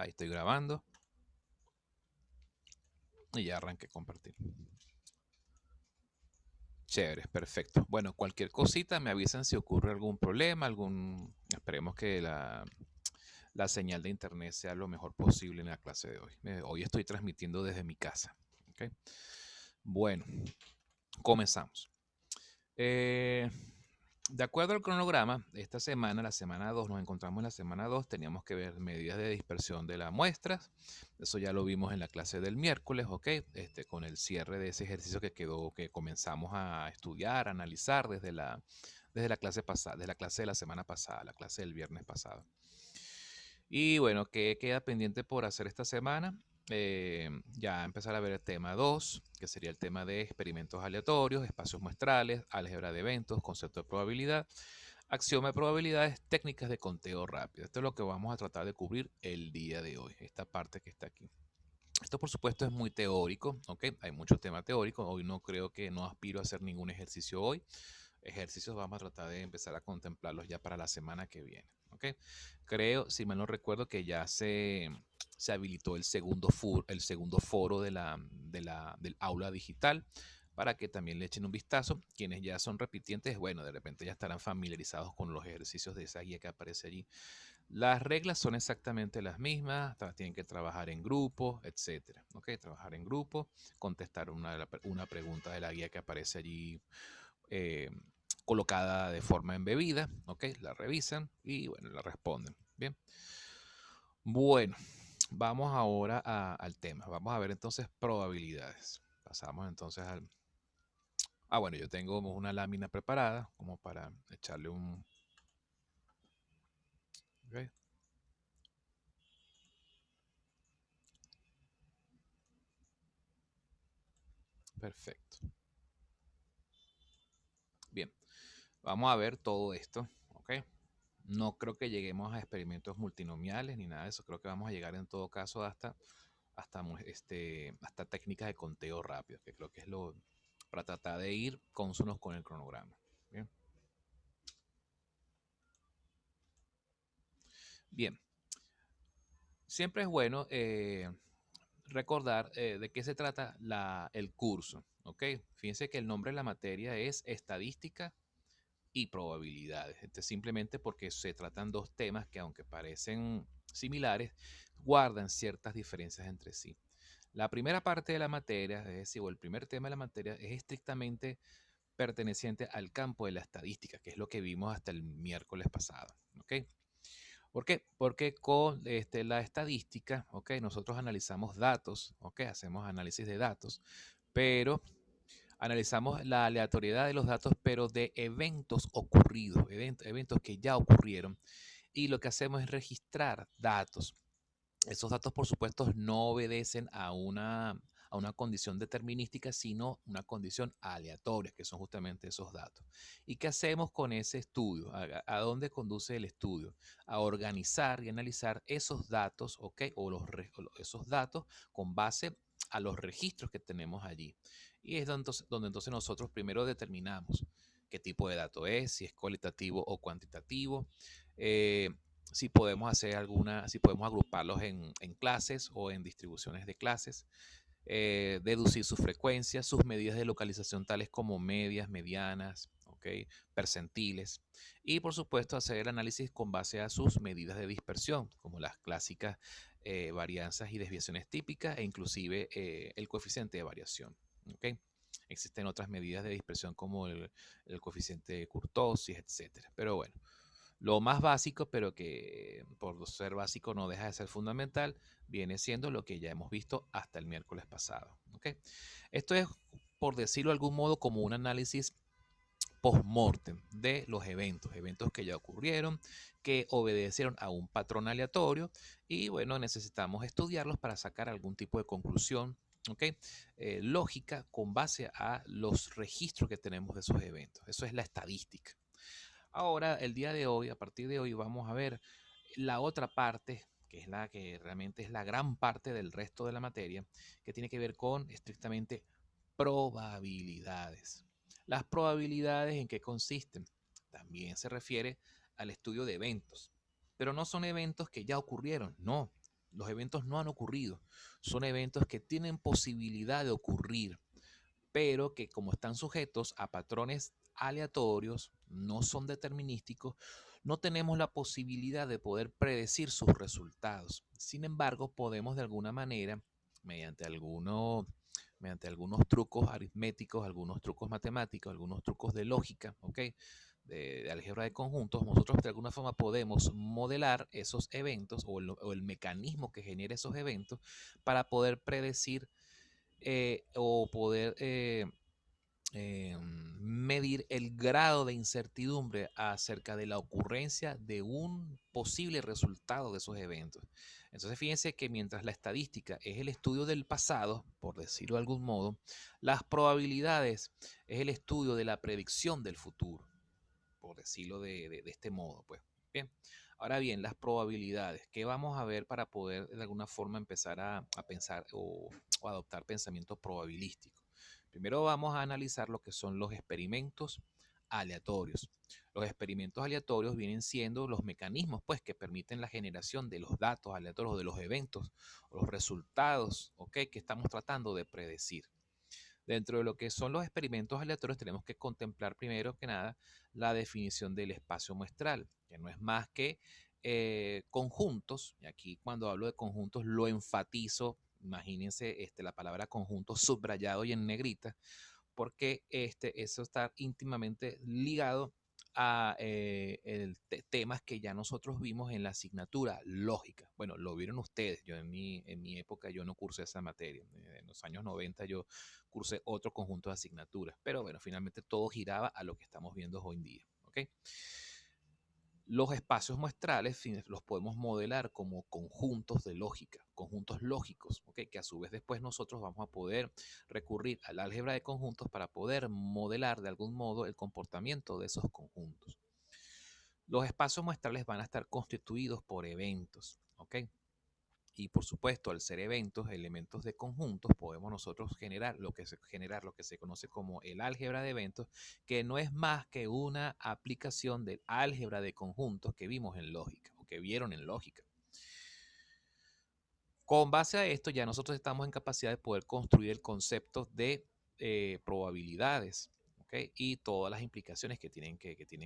Ahí estoy grabando y ya arranqué a compartir. Chévere, perfecto. Bueno, cualquier cosita me avisan si ocurre algún problema, Esperemos que la señal de internet sea lo mejor posible en la clase de hoy. Hoy estoy transmitiendo desde mi casa. ¿Ok? Bueno, comenzamos. Eh, De acuerdo al cronograma, esta semana, la semana 2, nos encontramos en la semana 2, teníamos que ver medidas de dispersión de las muestras. Eso ya lo vimos en la clase del miércoles, ¿ok? Con el cierre de ese ejercicio que quedó, que comenzamos a estudiar, a analizar desde la clase pasada, desde la clase de la semana pasada, la clase del viernes pasado. Y bueno, ¿qué queda pendiente por hacer esta semana? Ya empezar a ver el tema 2, que sería el tema de experimentos aleatorios, espacios muestrales, álgebra de eventos, concepto de probabilidad, axioma de probabilidades, técnicas de conteo rápido. Esto es lo que vamos a tratar de cubrir el día de hoy, esta parte que está aquí. Esto por supuesto es muy teórico, ¿ok? Hay mucho tema teórico. Hoy no aspiro a hacer ningún ejercicio hoy. Ejercicios vamos a tratar de empezar a contemplarlos ya para la semana que viene, ¿ok? Creo, si mal no recuerdo, que ya se habilitó el segundo foro del aula digital para que también le echen un vistazo. Quienes ya son repitientes, bueno, de repente ya estarán familiarizados con los ejercicios de esa guía que aparece allí. Las reglas son exactamente las mismas, tienen que trabajar en grupo, etcétera. ¿Ok? Trabajar en grupo, contestar una pregunta de la guía que aparece allí eh, colocada de forma embebida, ¿ok? La revisan y bueno, la responden. Bien. Bueno, vamos ahora al tema. Vamos a ver entonces probabilidades. Pasamos entonces al... Ah, bueno, yo tengo una lámina preparada como para echarle un... ¿Ok? Perfecto. Bien, vamos a ver todo esto, ¿ok? No creo que lleguemos a experimentos multinomiales ni nada de eso. Creo que vamos a llegar en todo caso hasta técnicas de conteo rápido, que creo que es lo para tratar de ir consonos con el cronograma. Bien. Bien. Siempre es bueno recordar de qué se trata el curso. ¿Ok? Fíjense que el nombre de la materia es estadística y probabilidades. Simplemente porque se tratan dos temas que, aunque parecen similares, guardan ciertas diferencias entre sí. La primera parte de la materia, es decir, o el primer tema de la materia, es estrictamente perteneciente al campo de la estadística, que es lo que vimos hasta el miércoles pasado. ¿Ok? ¿Por qué? Porque con la estadística, ¿ok? Nosotros analizamos datos, ¿ok? Hacemos análisis de datos, pero analizamos la aleatoriedad de los datos, pero de eventos ocurridos, eventos que ya ocurrieron, y lo que hacemos es registrar datos. Esos datos, por supuesto, no obedecen a una condición determinística, sino una condición aleatoria, que son justamente esos datos. ¿Y qué hacemos con ese estudio? ¿A dónde conduce el estudio? A organizar y analizar esos datos, ¿ok? Esos datos con base a los registros que tenemos allí. Y es donde entonces nosotros primero determinamos qué tipo de dato es, si es cualitativo o cuantitativo. Eh, si podemos agruparlos en clases o en distribuciones de clases, deducir sus frecuencias, sus medidas de localización tales como medias, medianas, ¿okay? Percentiles, y por supuesto hacer el análisis con base a sus medidas de dispersión, como las clásicas varianzas y desviaciones típicas e inclusive el coeficiente de variación. ¿Okay? Existen otras medidas de dispersión como el coeficiente de kurtosis, etcétera. Pero bueno, lo más básico, pero que por ser básico no deja de ser fundamental, viene siendo lo que ya hemos visto hasta el miércoles pasado. ¿Okay? Esto es, por decirlo de algún modo, como un análisis post-mortem de los eventos que ya ocurrieron, que obedecieron a un patrón aleatorio y bueno, necesitamos estudiarlos para sacar algún tipo de conclusión, ¿ok? Lógica con base a los registros que tenemos de esos eventos. Eso es la estadística. Ahora, el día de hoy, a partir de hoy, vamos a ver la otra parte, que es la que realmente es la gran parte del resto de la materia, que tiene que ver con estrictamente probabilidades. Las probabilidades, ¿en qué consisten? También se refiere al estudio de eventos, pero no son eventos que ya ocurrieron, no. Los eventos no han ocurrido. Son eventos que tienen posibilidad de ocurrir, pero que como están sujetos a patrones aleatorios, no son determinísticos, no tenemos la posibilidad de poder predecir sus resultados. Sin embargo, podemos de alguna manera, mediante algunos trucos aritméticos, algunos trucos matemáticos, algunos trucos de lógica, ¿ok? De álgebra de conjuntos, nosotros de alguna forma podemos modelar esos eventos o el mecanismo que genera esos eventos para poder predecir o poder medir el grado de incertidumbre acerca de la ocurrencia de un posible resultado de esos eventos. Entonces, fíjense que mientras la estadística es el estudio del pasado, por decirlo de algún modo, las probabilidades es el estudio de la predicción del futuro, por decirlo de este modo, pues. Bien. Ahora bien, las probabilidades. ¿Qué vamos a ver para poder de alguna forma empezar a pensar o adoptar pensamiento probabilístico? Primero vamos a analizar lo que son los experimentos aleatorios. Los experimentos aleatorios vienen siendo los mecanismos pues, que permiten la generación de los datos aleatorios, de los eventos o los resultados, ¿ok?, que estamos tratando de predecir. Dentro de lo que son los experimentos aleatorios tenemos que contemplar primero que nada la definición del espacio muestral, que no es más que conjuntos, y aquí cuando hablo de conjuntos lo enfatizo, imagínense la palabra conjunto subrayado y en negrita, porque eso está íntimamente ligado a temas que ya nosotros vimos en la asignatura lógica. Bueno, lo vieron ustedes. Yo en mi época yo no cursé esa materia. En los años 90 yo cursé otro conjunto de asignaturas. Pero bueno, finalmente todo giraba a lo que estamos viendo hoy en día. ¿Ok? Los espacios muestrales los podemos modelar como conjuntos de lógica, conjuntos lógicos, ¿ok?, que a su vez después nosotros vamos a poder recurrir al álgebra de conjuntos para poder modelar de algún modo el comportamiento de esos conjuntos. Los espacios muestrales van a estar constituidos por eventos, ¿ok? Y por supuesto, al ser eventos, elementos de conjuntos, podemos nosotros generar lo que se conoce como el álgebra de eventos, que no es más que una aplicación del álgebra de conjuntos que vimos en lógica o que vieron en lógica. Con base a esto, ya nosotros estamos en capacidad de poder construir el concepto de probabilidades, ¿ok?, y todas las implicaciones que tienen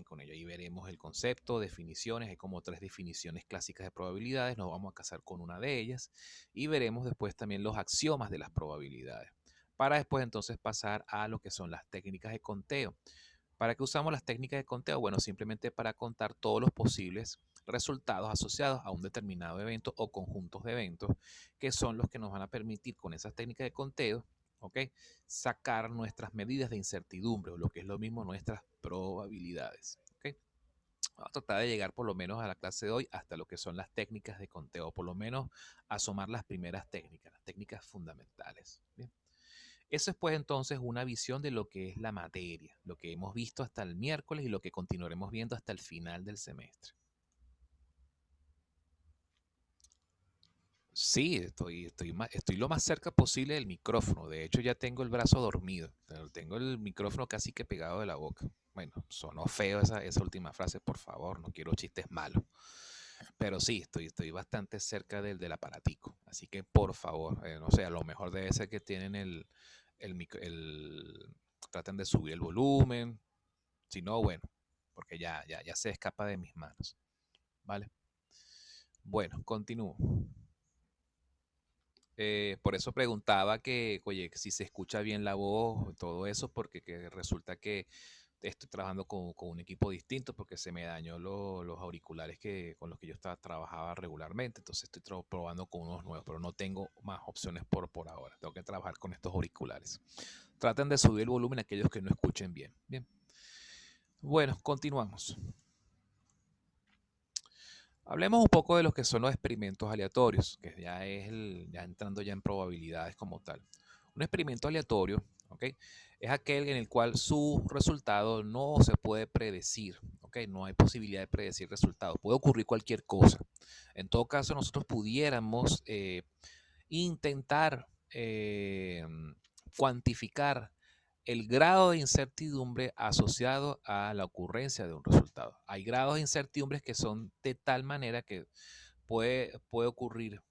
con ello. Ahí veremos el concepto, definiciones, hay como 3 definiciones clásicas de probabilidades, nos vamos a casar con una de ellas y veremos después también los axiomas de las probabilidades, para después entonces pasar a lo que son las técnicas de conteo. ¿Para qué usamos las técnicas de conteo? Bueno, simplemente para contar todos los posibles resultados asociados a un determinado evento o conjuntos de eventos, que son los que nos van a permitir con esas técnicas de conteo, ¿ok?, sacar nuestras medidas de incertidumbre o lo que es lo mismo nuestras probabilidades. ¿Ok? Vamos a tratar de llegar por lo menos a la clase de hoy hasta lo que son las técnicas de conteo, por lo menos asomar las primeras técnicas, las técnicas fundamentales. Bien. Eso es pues entonces una visión de lo que es la materia, lo que hemos visto hasta el miércoles y lo que continuaremos viendo hasta el final del semestre. Sí, estoy lo más cerca posible del micrófono. De hecho, ya tengo el brazo dormido. Tengo el micrófono casi que pegado de la boca. Bueno, sonó feo esa última frase, por favor. No quiero chistes malos. Pero sí, estoy bastante cerca del aparatico. Así que, por favor, no sé, a lo mejor debe ser que tienen traten de subir el volumen. Si no, bueno, porque ya se escapa de mis manos. ¿Vale? Bueno, continúo. Por eso preguntaba que, oye, si se escucha bien la voz, todo eso, porque resulta que estoy trabajando con un equipo distinto porque se me dañó los auriculares con los que yo trabajaba regularmente. Entonces estoy probando con unos nuevos, pero no tengo más opciones por ahora. Tengo que trabajar con estos auriculares. Traten de subir el volumen a aquellos que no escuchen bien. Bien. Bueno, continuamos. Hablemos un poco de lo que son los experimentos aleatorios, que ya entrando ya en probabilidades como tal. Un experimento aleatorio, ¿ok?, es aquel en el cual su resultado no se puede predecir, ¿ok? No hay posibilidad de predecir resultados. Puede ocurrir cualquier cosa. En todo caso, nosotros pudiéramos intentar cuantificar el grado de incertidumbre asociado a la ocurrencia de un resultado. Hay grados de incertidumbre que son de tal manera que puede ocurrir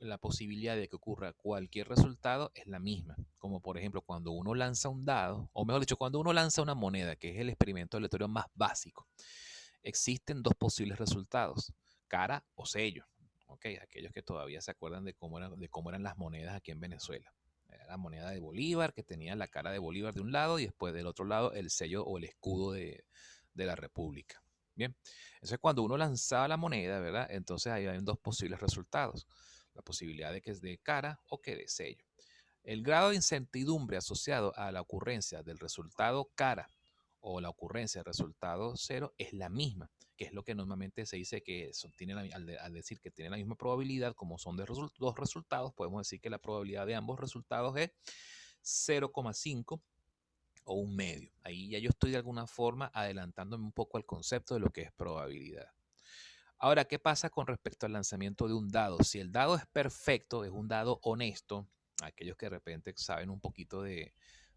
la posibilidad de que ocurra cualquier resultado es la misma. Como por ejemplo cuando uno lanza un dado, o mejor dicho, cuando uno lanza una moneda, que es el experimento aleatorio más básico, existen dos posibles resultados, cara o sello. ¿Ok? Aquellos que todavía se acuerdan de cómo eran las monedas aquí en Venezuela. Era la moneda de Bolívar, que tenía la cara de Bolívar de un lado y después del otro lado el sello o el escudo de la República. Bien, entonces cuando uno lanzaba la moneda, ¿verdad? Entonces ahí hay dos posibles resultados. La posibilidad de que es de cara o que de sello. El grado de incertidumbre asociado a la ocurrencia del resultado cara o la ocurrencia del resultado cero es la misma, que es lo que normalmente se dice que tiene al decir que tiene la misma probabilidad, como son de dos resultados, podemos decir que la probabilidad de ambos resultados es 0,5 o un medio. Ahí ya yo estoy de alguna forma adelantándome un poco al concepto de lo que es probabilidad. Ahora, ¿qué pasa con respecto al lanzamiento de un dado? Si el dado es perfecto, es un dado honesto, aquellos que de repente saben un poquito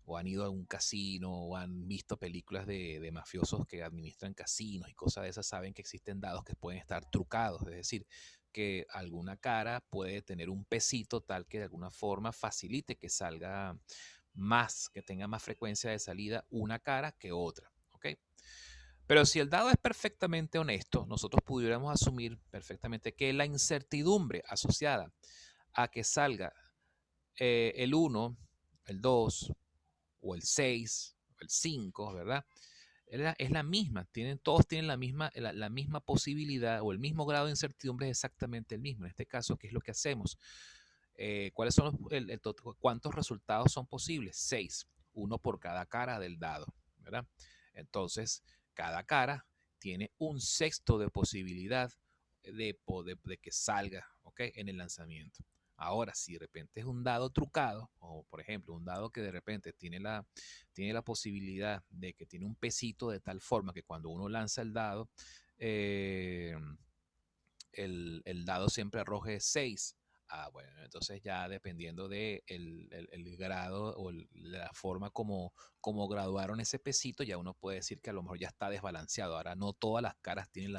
o han ido a un casino, o han visto películas de mafiosos que administran casinos y cosas de esas, saben que existen dados que pueden estar trucados, es decir, que alguna cara puede tener un pesito tal que de alguna forma facilite que salga más, que tenga más frecuencia de salida una cara que otra. ¿Ok? Pero si el dado es perfectamente honesto, nosotros pudiéramos asumir perfectamente que la incertidumbre asociada a que salga el 1, el 2 o el 6 o el 5, ¿verdad? Es la misma, todos tienen la misma posibilidad o el mismo grado de incertidumbre es exactamente el mismo. En este caso, ¿qué es lo que hacemos? ¿Cuáles son cuántos resultados son posibles? 6, uno por cada cara del dado, ¿verdad? Entonces, cada cara tiene un sexto de posibilidad de que salga, ¿ok? En el lanzamiento. Ahora, si de repente es un dado trucado, o por ejemplo, un dado que de repente tiene la posibilidad de que tiene un pesito de tal forma que cuando uno lanza el dado, eh, el dado siempre arroje 6. Bueno, entonces ya dependiendo de el grado o la forma como graduaron ese pesito, ya uno puede decir que a lo mejor ya está desbalanceado. Ahora no todas las caras tienen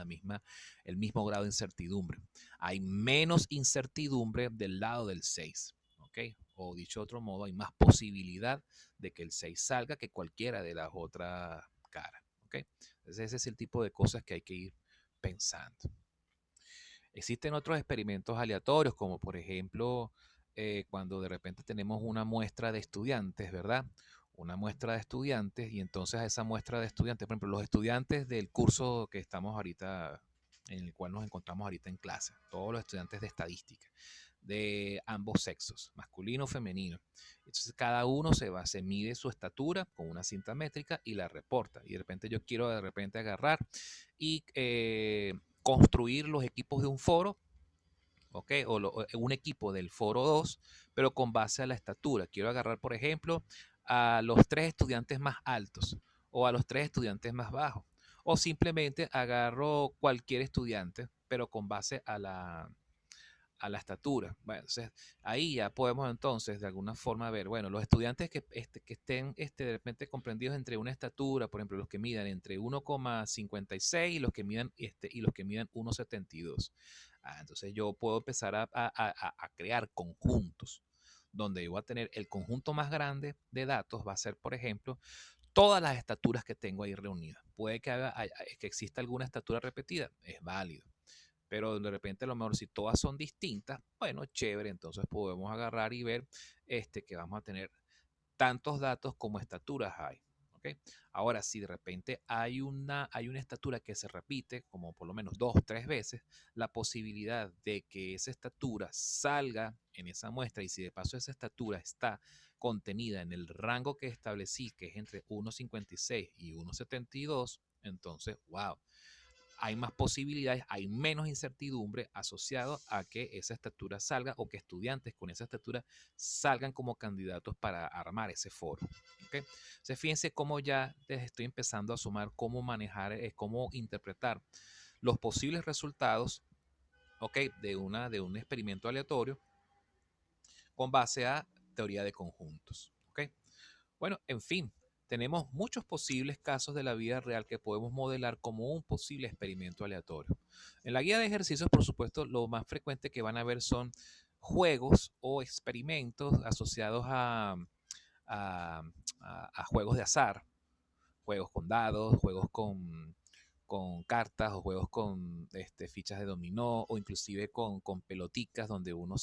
el mismo grado de incertidumbre. Hay menos incertidumbre del lado del 6. ¿Ok? O dicho de otro modo, hay más posibilidad de que el 6 salga que cualquiera de las otras caras. ¿Ok? Entonces ese es el tipo de cosas que hay que ir pensando. Existen otros experimentos aleatorios, como por ejemplo, cuando de repente tenemos una muestra de estudiantes, ¿verdad? Una muestra de estudiantes y entonces a esa muestra de estudiantes, por ejemplo, los estudiantes del curso que estamos ahorita, en el cual nos encontramos ahorita en clase, todos los estudiantes de estadística, de ambos sexos, masculino o femenino. Entonces cada uno se mide su estatura con una cinta métrica y la reporta. Y de repente yo quiero de repente agarrar y construir los equipos de un foro, ¿ok? O un equipo del foro 2, pero con base a la estatura. Quiero agarrar, por ejemplo, a los 3 estudiantes más altos o a los 3 estudiantes más bajos. O simplemente agarro cualquier estudiante, pero con base a la estatura. Bueno, entonces ahí ya podemos entonces de alguna forma ver, bueno, los estudiantes que estén de repente comprendidos entre una estatura, por ejemplo, los que midan entre 1,56 y los que midan 1,72. Entonces yo puedo empezar a crear conjuntos donde yo voy a tener el conjunto más grande de datos, va a ser, por ejemplo, todas las estaturas que tengo ahí reunidas. Puede que exista alguna estatura repetida, es válido, pero de repente a lo mejor si todas son distintas, bueno, chévere, entonces podemos agarrar y ver que vamos a tener tantos datos como estaturas hay. ¿Okay? Ahora, si de repente hay una estatura que se repite, como por lo menos 2 o 3 veces, la posibilidad de que esa estatura salga en esa muestra y si de paso esa estatura está contenida en el rango que establecí, que es entre 1,56 y 1,72, entonces, wow, hay más posibilidades, hay menos incertidumbre asociado a que esa estatura salga o que estudiantes con esa estatura salgan como candidatos para armar ese foro. ¿Okay? Entonces, fíjense cómo ya les estoy empezando a sumar cómo manejar, cómo interpretar los posibles resultados, ¿okay? de un experimento aleatorio con base a teoría de conjuntos. ¿Okay? Bueno, en fin, tenemos muchos posibles casos de la vida real que podemos modelar como un posible experimento aleatorio. En la guía de ejercicios, por supuesto, lo más frecuente que van a ver son juegos o experimentos asociados a, a juegos de azar, juegos con dados, juegos con cartas o juegos con fichas de dominó o inclusive con peloticas donde uno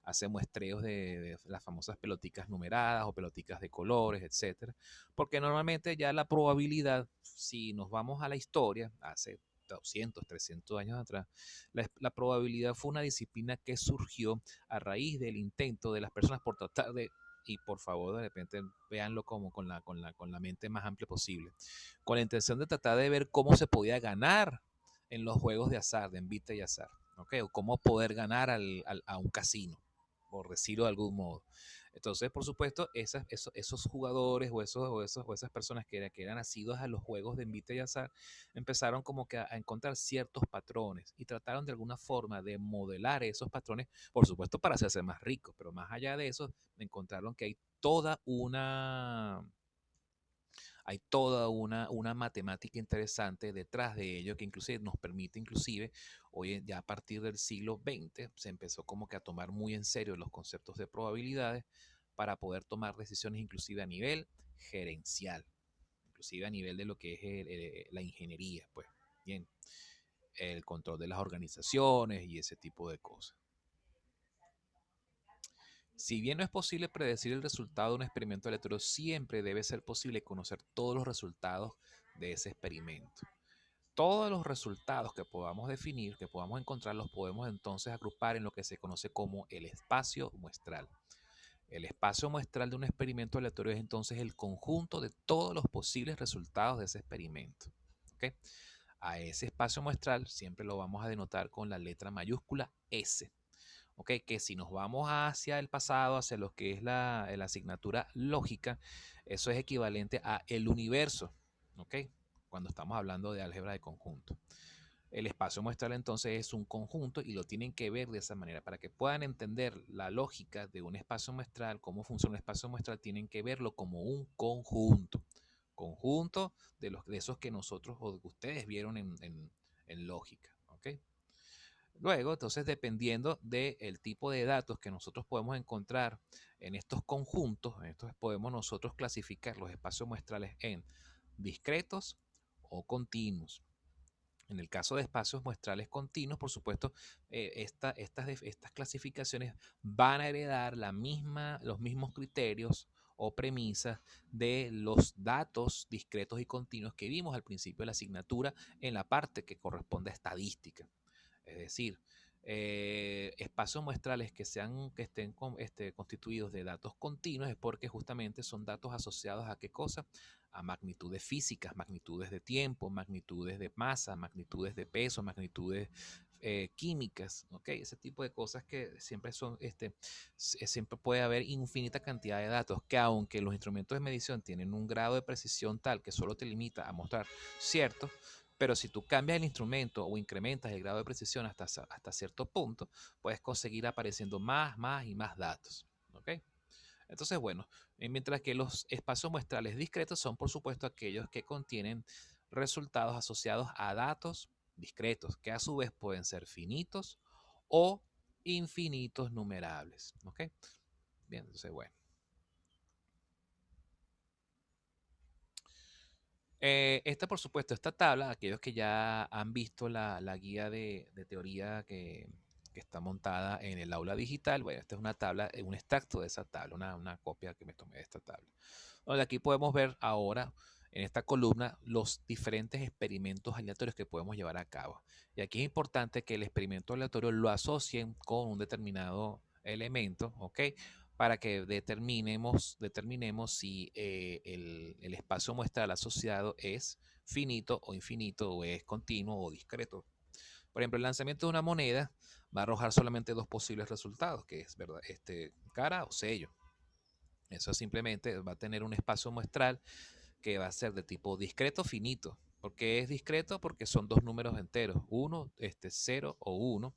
hace muestreos de las famosas peloticas numeradas o peloticas de colores, etcétera. Porque normalmente ya la probabilidad, si nos vamos a la historia, hace 200, 300 años atrás, la probabilidad fue una disciplina que surgió a raíz del intento de las personas por tratar de, y por favor de repente véanlo como con la mente más amplia posible, con la intención de tratar de ver cómo se podía ganar en los juegos de azar, de envite y azar, ¿ok? O cómo poder ganar a un casino, por decirlo de algún modo. Entonces, por supuesto, esos jugadores o esas personas que eran nacidos a los juegos de envite y azar empezaron como que a encontrar ciertos patrones y trataron de alguna forma de modelar esos patrones, por supuesto, para hacerse más ricos, pero más allá de eso, encontraron que hay toda una matemática interesante detrás de ello que inclusive nos permite, inclusive, hoy ya a partir del siglo XX, se empezó como que a tomar muy en serio los conceptos de probabilidades para poder tomar decisiones inclusive a nivel gerencial, inclusive a nivel de lo que es la ingeniería, pues, bien, el control de las organizaciones y ese tipo de cosas. Si bien no es posible predecir el resultado de un experimento aleatorio, siempre debe ser posible conocer todos los resultados de ese experimento. Todos los resultados que podamos definir, que podamos encontrar, los podemos entonces agrupar en lo que se conoce como el espacio muestral. El espacio muestral de un experimento aleatorio es entonces el conjunto de todos los posibles resultados de ese experimento. ¿Okay? A ese espacio muestral siempre lo vamos a denotar con la letra mayúscula S. ¿Ok? Que si nos vamos hacia el pasado, hacia lo que es la asignatura lógica, eso es equivalente a el universo, ¿ok? Cuando estamos hablando de álgebra de conjunto. El espacio muestral entonces es un conjunto y lo tienen que ver de esa manera. Para que puedan entender la lógica de un espacio muestral, cómo funciona un espacio muestral, tienen que verlo como un conjunto. Conjunto de esos que nosotros o que ustedes vieron en lógica, ¿ok? Luego, entonces, dependiendo del tipo de datos que nosotros podemos encontrar en estos conjuntos, podemos nosotros clasificar los espacios muestrales en discretos o continuos. En el caso de espacios muestrales continuos, por supuesto, estas clasificaciones van a heredar los mismos criterios o premisas de los datos discretos y continuos que vimos al principio de la asignatura en la parte que corresponde a estadística. Es decir, espacios muestrales que estén constituidos de datos continuos es porque justamente son datos asociados a qué cosa? A magnitudes físicas, magnitudes de tiempo, magnitudes de masa, magnitudes de peso, magnitudes químicas, ¿ok? Ese tipo de cosas que siempre siempre puede haber infinita cantidad de datos que aunque los instrumentos de medición tienen un grado de precisión tal que solo te limita a mostrar cierto, pero si tú cambias el instrumento o incrementas el grado de precisión hasta cierto punto, puedes conseguir apareciendo más y más datos. ¿Ok? Entonces, bueno, mientras que los espacios muestrales discretos son, por supuesto, aquellos que contienen resultados asociados a datos discretos, que a su vez pueden ser finitos o infinitos numerables. ¿Ok? Bien, entonces, bueno. Por supuesto, esta tabla, aquellos que ya han visto la guía de teoría que está montada en el aula digital, bueno, esta es una tabla, un extracto de esa tabla, una copia que me tomé de esta tabla. Donde aquí podemos ver ahora en esta columna los diferentes experimentos aleatorios que podemos llevar a cabo. Y aquí es importante que el experimento aleatorio lo asocien con un determinado elemento, ¿ok? Para que determinemos si el espacio muestral asociado es finito o infinito, o es continuo o discreto. Por ejemplo, el lanzamiento de una moneda va a arrojar solamente dos posibles resultados, que es verdad, cara o sello. Eso simplemente va a tener un espacio muestral que va a ser de tipo discreto finito. ¿Por qué es discreto? Porque son dos números enteros, 0 o 1,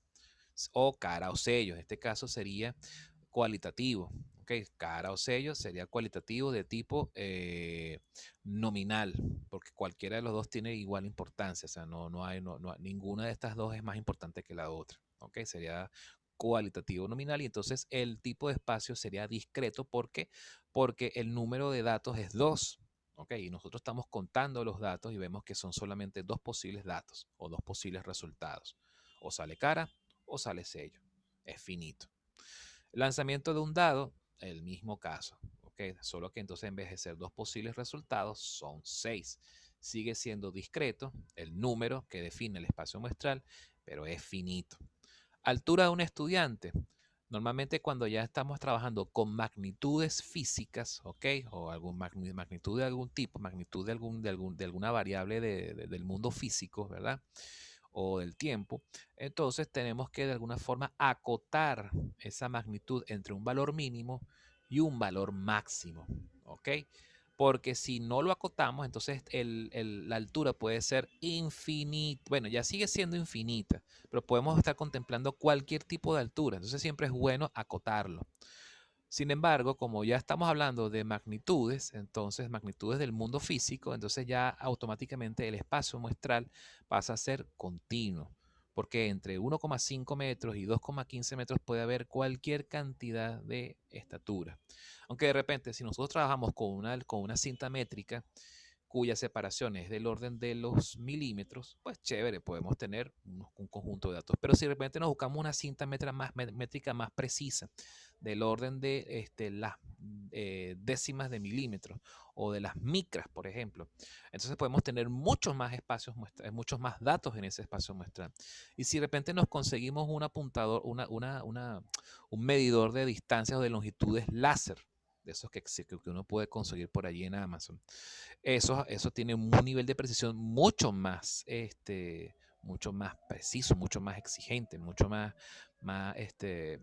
o cara o sello. En este caso sería cualitativo, ¿ok? Cara o sello sería cualitativo de tipo nominal, porque cualquiera de los dos tiene igual importancia, o sea, ninguna de estas dos es más importante que la otra, ¿ok? Sería cualitativo nominal y entonces el tipo de espacio sería discreto porque el número de datos es 2. ¿Ok? Y nosotros estamos contando los datos y vemos que son solamente dos posibles datos o dos posibles resultados. O sale cara o sale sello. Es finito. Lanzamiento de un dado, el mismo caso. ¿Ok? Solo que entonces en vez de ser dos posibles resultados, son 6. Sigue siendo discreto el número que define el espacio muestral, pero es finito. Altura de un estudiante. Normalmente cuando ya estamos trabajando con magnitudes físicas, ¿ok? O magnitud de algún tipo, magnitud de alguna variable del mundo físico, ¿verdad? O del tiempo, entonces tenemos que de alguna forma acotar esa magnitud entre un valor mínimo y un valor máximo, ¿ok? Porque si no lo acotamos, entonces la altura puede ser infinita. Bueno, ya sigue siendo infinita, pero podemos estar contemplando cualquier tipo de altura. Entonces siempre es bueno acotarlo. Sin embargo, como ya estamos hablando de magnitudes, entonces magnitudes del mundo físico, entonces ya automáticamente el espacio muestral pasa a ser continuo, porque entre 1,5 metros y 2,15 metros puede haber cualquier cantidad de estatura. Aunque de repente, si nosotros trabajamos con una cinta métrica, cuya separación es del orden de los milímetros, pues chévere, podemos tener un conjunto de datos. Pero si de repente nos buscamos una cinta métrica más precisa, del orden de las décimas de milímetros o de las micras, por ejemplo, entonces podemos tener muchos más espacios muestral, muchos más datos en ese espacio muestral. Y si de repente nos conseguimos un apuntador, un medidor de distancias o de longitudes láser, de esos que uno puede conseguir por allí en Amazon, eso tiene un nivel de precisión mucho más preciso, mucho más exigente,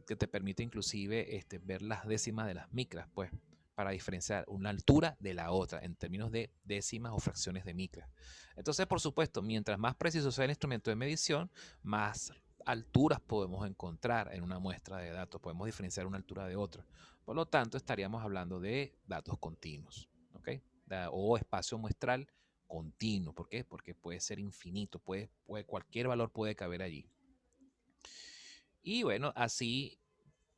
que te permite inclusive ver las décimas de las micras, pues, para diferenciar una altura de la otra en términos de décimas o fracciones de micras. Entonces, por supuesto, mientras más preciso sea el instrumento de medición, más alturas podemos encontrar en una muestra de datos, podemos diferenciar una altura de otra. Por lo tanto, estaríamos hablando de datos continuos, ¿ok? O espacio muestral continuo. ¿Por qué? Porque puede ser infinito, cualquier valor puede caber allí. Y bueno, así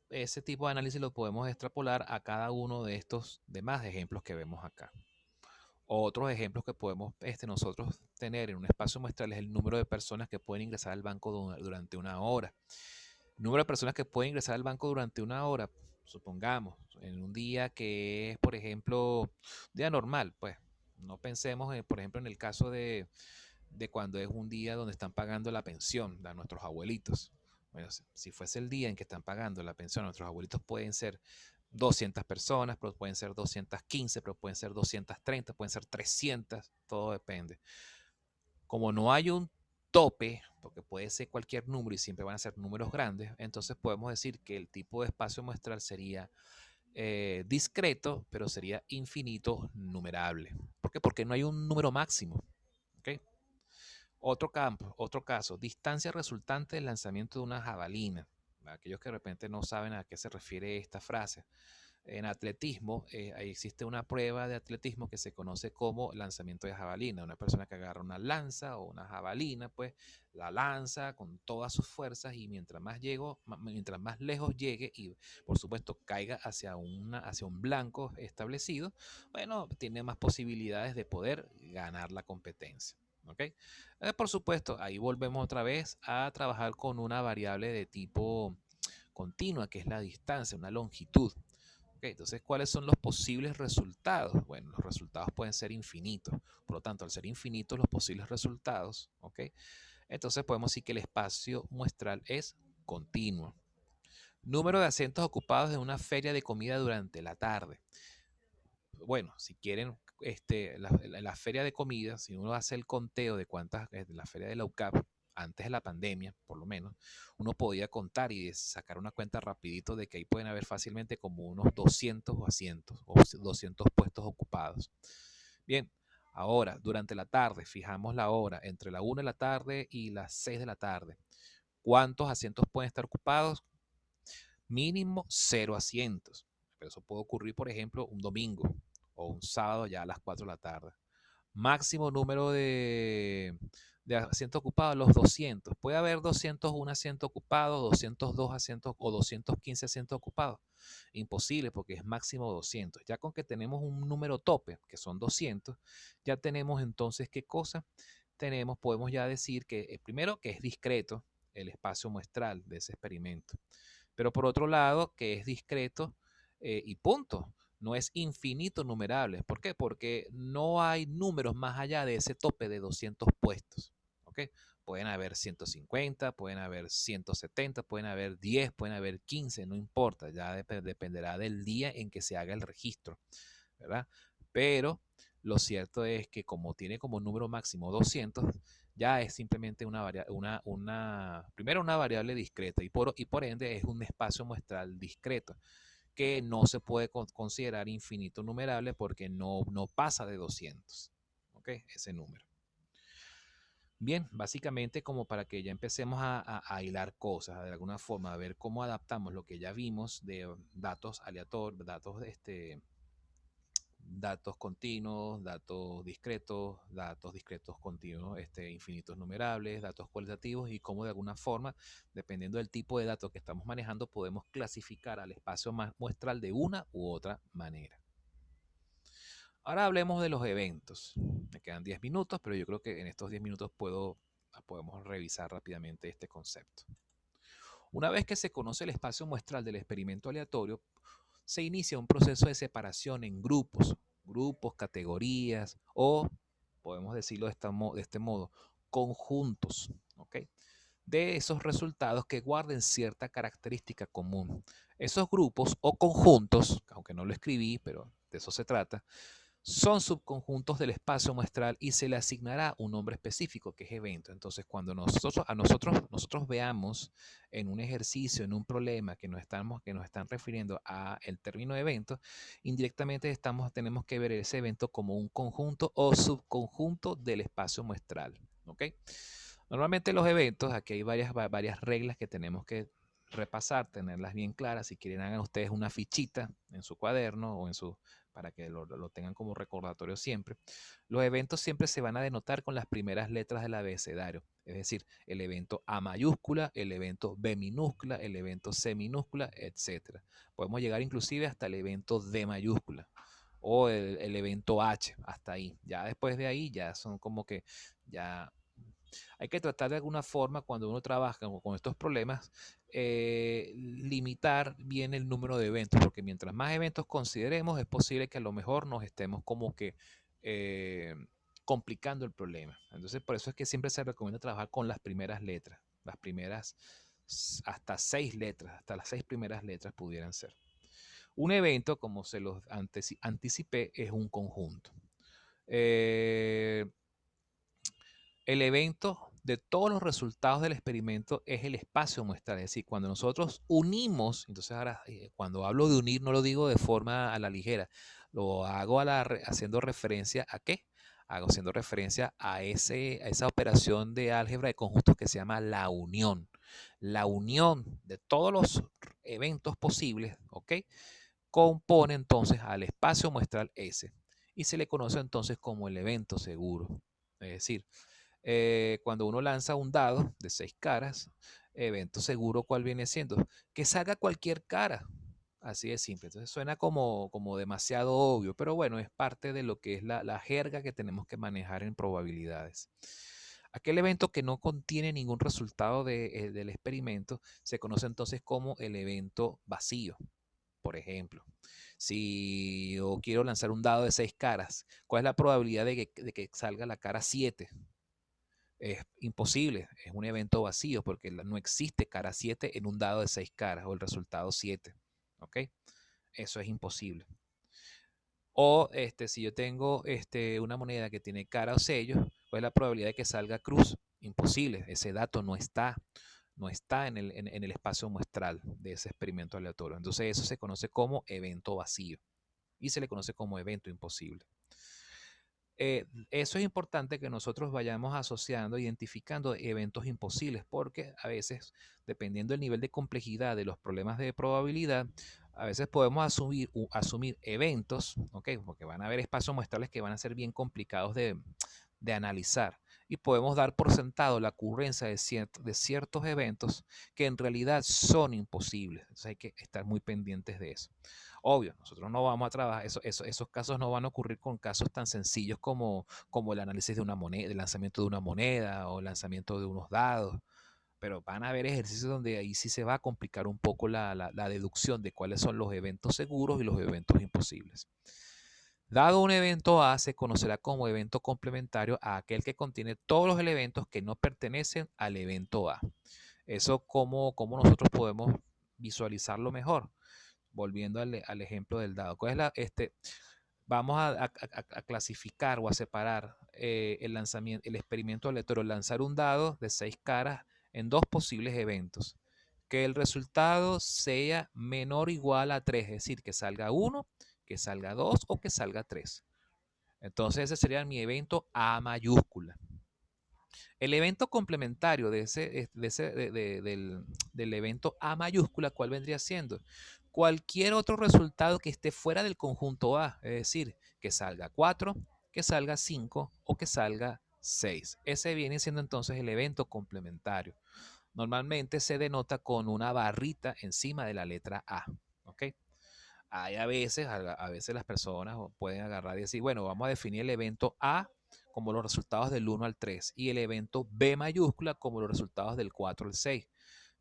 ese tipo de análisis lo podemos extrapolar a cada uno de estos demás ejemplos que vemos acá. Otros ejemplos que podemos nosotros tener en un espacio muestral es el número de personas que pueden ingresar al banco durante una hora. El número de personas que pueden ingresar al banco durante una hora, supongamos, en un día que es, por ejemplo, día normal, pues no pensemos, por ejemplo, en el caso de cuando es un día donde están pagando la pensión a nuestros abuelitos. Bueno, si fuese el día en que están pagando la pensión a nuestros abuelitos, pueden ser 200 personas, pero pueden ser 215, pero pueden ser 230, pueden ser 300, todo depende. Como no hay un tope, porque puede ser cualquier número y siempre van a ser números grandes, entonces podemos decir que el tipo de espacio muestral sería discreto, pero sería infinito numerable. ¿Por qué? Porque no hay un número máximo. ¿Okay? Otro caso, distancia resultante del lanzamiento de una jabalina. Aquellos que de repente no saben a qué se refiere esta frase. En atletismo, ahí existe una prueba de atletismo que se conoce como lanzamiento de jabalina. Una persona que agarra una lanza o una jabalina, pues la lanza con todas sus fuerzas y mientras más lejos llegue y por supuesto caiga hacia un blanco establecido, bueno, tiene más posibilidades de poder ganar la competencia. ¿Okay? Por supuesto, ahí volvemos otra vez a trabajar con una variable de tipo continua, que es la distancia, una longitud. Okay, entonces, ¿cuáles son los posibles resultados? Bueno, los resultados pueden ser infinitos. Por lo tanto, al ser infinitos los posibles resultados, ¿okay? Entonces podemos decir que el espacio muestral es continuo. Número de asientos ocupados en una feria de comida durante la tarde. Bueno, si quieren, la feria de comida, si uno hace el conteo de cuántas, la feria de la UCAP, antes de la pandemia, por lo menos, uno podía contar y sacar una cuenta rapidito de que ahí pueden haber fácilmente como unos 200 asientos o 200 puestos ocupados. Bien, ahora, durante la tarde, fijamos la hora entre la 1 de la tarde y las 6 de la tarde. ¿Cuántos asientos pueden estar ocupados? Mínimo 0 asientos. pero eso puede ocurrir, por ejemplo, un domingo o un sábado ya a las 4 de la tarde. Máximo número de asientos ocupados, los 200. Puede haber 201 asientos ocupados, 202 asientos o 215 asientos ocupados. Imposible porque es máximo 200. Ya con que tenemos un número tope, que son 200, ya tenemos entonces qué cosa. Podemos ya decir que primero que es discreto el espacio muestral de ese experimento, pero por otro lado que es discreto y punto. No es infinito numerable. ¿Por qué? Porque no hay números más allá de ese tope de 200 puestos. ¿Ok? Pueden haber 150, pueden haber 170, pueden haber 10, pueden haber 15, no importa. Ya dependerá del día en que se haga el registro, ¿verdad? Pero lo cierto es que como tiene como número máximo 200, ya es simplemente primero una variable discreta y por ende es un espacio muestral discreto que no se puede considerar infinito numerable porque no pasa de 200. ¿Ok? Ese número. Bien, básicamente como para que ya empecemos a hilar cosas de alguna forma, a ver cómo adaptamos lo que ya vimos de datos aleatorios, datos continuos, datos discretos continuos, infinitos numerables, datos cualitativos y cómo de alguna forma, dependiendo del tipo de datos que estamos manejando, podemos clasificar al espacio muestral de una u otra manera. Ahora hablemos de los eventos. Me quedan 10 minutos, pero yo creo que en estos 10 minutos podemos revisar rápidamente este concepto. Una vez que se conoce el espacio muestral del experimento aleatorio, se inicia un proceso de separación en grupos, categorías o, podemos decirlo de este modo, conjuntos, ¿ok? De esos resultados que guarden cierta característica común. Esos grupos o conjuntos, aunque no lo escribí, pero de eso se trata, son subconjuntos del espacio muestral y se le asignará un nombre específico que es evento. Entonces, cuando nosotros veamos en un ejercicio, en un problema que nos están refiriendo a el término evento, indirectamente tenemos que ver ese evento como un conjunto o subconjunto del espacio muestral. ¿Ok? Normalmente los eventos, aquí hay varias reglas que tenemos que repasar, tenerlas bien claras. Si quieren, hagan ustedes una fichita en su cuaderno o para que lo tengan como recordatorio siempre. Los eventos siempre se van a denotar con las primeras letras del abecedario, es decir, el evento A mayúscula, el evento B minúscula, el evento C minúscula, etc. Podemos llegar inclusive hasta el evento D mayúscula o el evento H, hasta ahí. Ya después de ahí ya son como que ya hay que tratar de alguna forma cuando uno trabaja con estos problemas, limitar bien el número de eventos, porque mientras más eventos consideremos, es posible que a lo mejor nos estemos como que eh, complicando el problema. Entonces, por eso es que siempre se recomienda trabajar con las primeras letras, las primeras hasta 6 letras, hasta las 6 primeras letras pudieran ser. Un evento, como se los anticipé, es un conjunto. El evento de todos los resultados del experimento es el espacio muestral. Es decir, cuando nosotros unimos, entonces ahora cuando hablo de unir no lo digo de forma a la ligera, lo hago haciendo referencia a qué? Hago haciendo referencia a esa operación de álgebra de conjuntos que se llama la unión. La unión de todos los eventos posibles, ¿ok? Compone entonces al espacio muestral S y se le conoce entonces como el evento seguro. Es decir, cuando uno lanza un dado de 6 caras, evento seguro, ¿cuál viene siendo? Que salga cualquier cara. Así de simple. Entonces suena como demasiado obvio, pero bueno, es parte de lo que es la jerga que tenemos que manejar en probabilidades. Aquel evento que no contiene ningún resultado del experimento se conoce entonces como el evento vacío. Por ejemplo, si yo quiero lanzar un dado de 6 caras, ¿cuál es la probabilidad de que salga la cara 7? Es imposible, es un evento vacío porque no existe cara 7 en un dado de 6 caras o el resultado 7. ¿Ok? Eso es imposible. O si yo tengo una moneda que tiene cara o sello, ¿cuál es la probabilidad de que salga cruz? Imposible, ese dato no está en el espacio muestral de ese experimento aleatorio. Entonces eso se conoce como evento vacío y se le conoce como evento imposible. Eso es importante que nosotros vayamos asociando, identificando eventos imposibles, porque a veces, dependiendo del nivel de complejidad de los problemas de probabilidad, A veces podemos asumir eventos, ¿ok? Porque van a haber espacios muestrales que van a ser bien complicados de analizar. Y podemos dar por sentado la ocurrencia de ciertos eventos que en realidad son imposibles. Entonces hay que estar muy pendientes de eso. Obvio, nosotros no vamos a trabajar, esos casos no van a ocurrir con casos tan sencillos como el análisis de una moneda, el lanzamiento de una moneda o el lanzamiento de unos dados, pero van a haber ejercicios donde ahí sí se va a complicar un poco la deducción de cuáles son los eventos seguros y los eventos imposibles. Dado un evento A, se conocerá como evento complementario a aquel que contiene todos los elementos que no pertenecen al evento A. Eso, ¿cómo nosotros podemos visualizarlo mejor? Volviendo al ejemplo del dado. ¿Cuál es vamos a clasificar o a separar el experimento aleatorio, lanzar un dado de 6 caras en dos posibles eventos. Que el resultado sea menor o igual a 3, es decir, que salga 1, que salga 2 o que salga 3. Entonces ese sería mi evento A mayúscula. El evento complementario del evento A mayúscula, ¿cuál vendría siendo? Cualquier otro resultado que esté fuera del conjunto A, es decir, que salga 4, que salga 5 o que salga 6. Ese viene siendo entonces el evento complementario. Normalmente se denota con una barrita encima de la letra A. ¿Ok? Hay a veces las personas pueden agarrar y decir, bueno, vamos a definir el evento A como los resultados del 1 al 3 y el evento B mayúscula como los resultados del 4 al 6.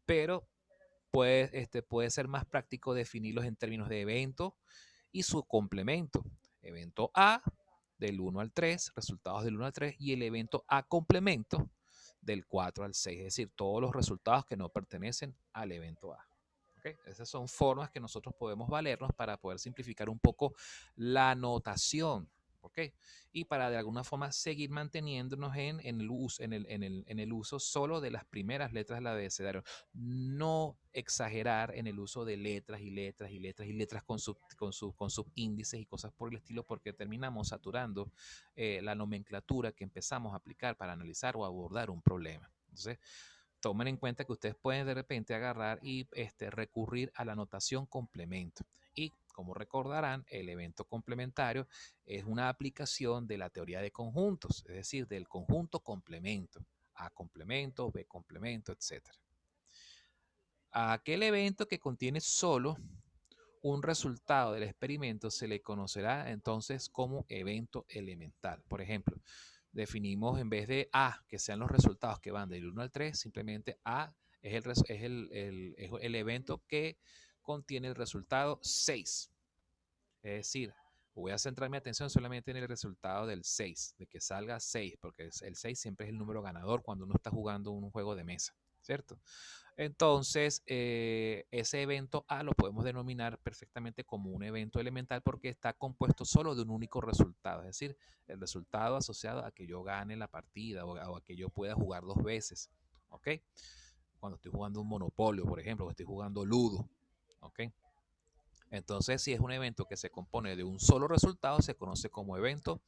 Pero puede ser más práctico definirlos en términos de evento y su complemento. Evento A del 1 al 3, resultados del 1 al 3 y el evento A complemento del 4 al 6, es decir, todos los resultados que no pertenecen al evento A. ¿Okay? Esas son formas que nosotros podemos valernos para poder simplificar un poco la notación. ¿Okay? Y para de alguna forma seguir manteniéndonos en el uso solo de las primeras letras del abecedario. No exagerar en el uso de letras y letras y letras y letras con subíndices y cosas por el estilo, porque terminamos saturando la nomenclatura que empezamos a aplicar para analizar o abordar un problema. Entonces, tomen en cuenta que ustedes pueden de repente agarrar y recurrir a la notación complemento. Y como recordarán, el evento complementario es una aplicación de la teoría de conjuntos, es decir, del conjunto complemento. A complemento, B complemento, etc. A aquel evento que contiene solo un resultado del experimento se le conocerá entonces como evento elemental. Por ejemplo, definimos en vez de A, que sean los resultados que van del 1 al 3, simplemente A es el evento que contiene el resultado 6. Es decir, voy a centrar mi atención solamente en el resultado del 6, de que salga 6, porque el 6 siempre es el número ganador cuando uno está jugando un juego de mesa, ¿cierto? Entonces, ese evento A lo podemos denominar perfectamente como un evento elemental porque está compuesto solo de un único resultado, es decir, el resultado asociado a que yo gane la partida o a que yo pueda jugar dos veces, ¿ok? Cuando estoy jugando un monopolio, por ejemplo, o estoy jugando ludo, ¿ok? Entonces, si es un evento que se compone de un solo resultado, se conoce como evento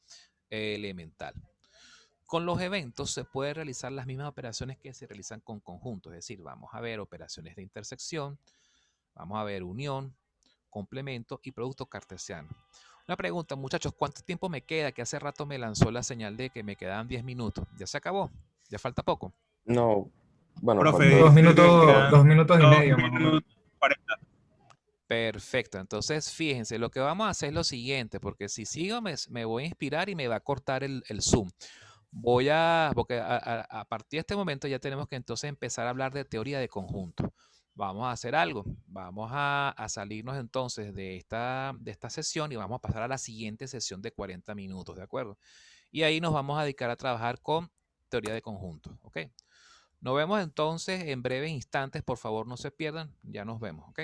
elemental. Con los eventos se pueden realizar las mismas operaciones que se realizan con conjuntos, es decir, vamos a ver operaciones de intersección, vamos a ver unión, complemento y producto cartesiano. Una pregunta, muchachos, ¿cuánto tiempo me queda? Que hace rato me lanzó la señal de que me quedaban 10 minutos. ¿Ya se acabó? ¿Ya falta poco? No, bueno, Profe, falta. Dos creo que minutos, quedan 2 minutos y medio más o menos. 2 minutos 40. Perfecto, entonces fíjense, lo que vamos a hacer es lo siguiente, porque si sigo me voy a inspirar y me va a cortar el Zoom. Porque a partir de este momento ya tenemos que entonces empezar a hablar de teoría de conjunto. Vamos a hacer algo, vamos a salirnos entonces de esta sesión y vamos a pasar a la siguiente sesión de 40 minutos, ¿de acuerdo? Y ahí nos vamos a dedicar a trabajar con teoría de conjunto, ¿ok? Nos vemos entonces en breves instantes, por favor no se pierdan, ya nos vemos, ¿ok?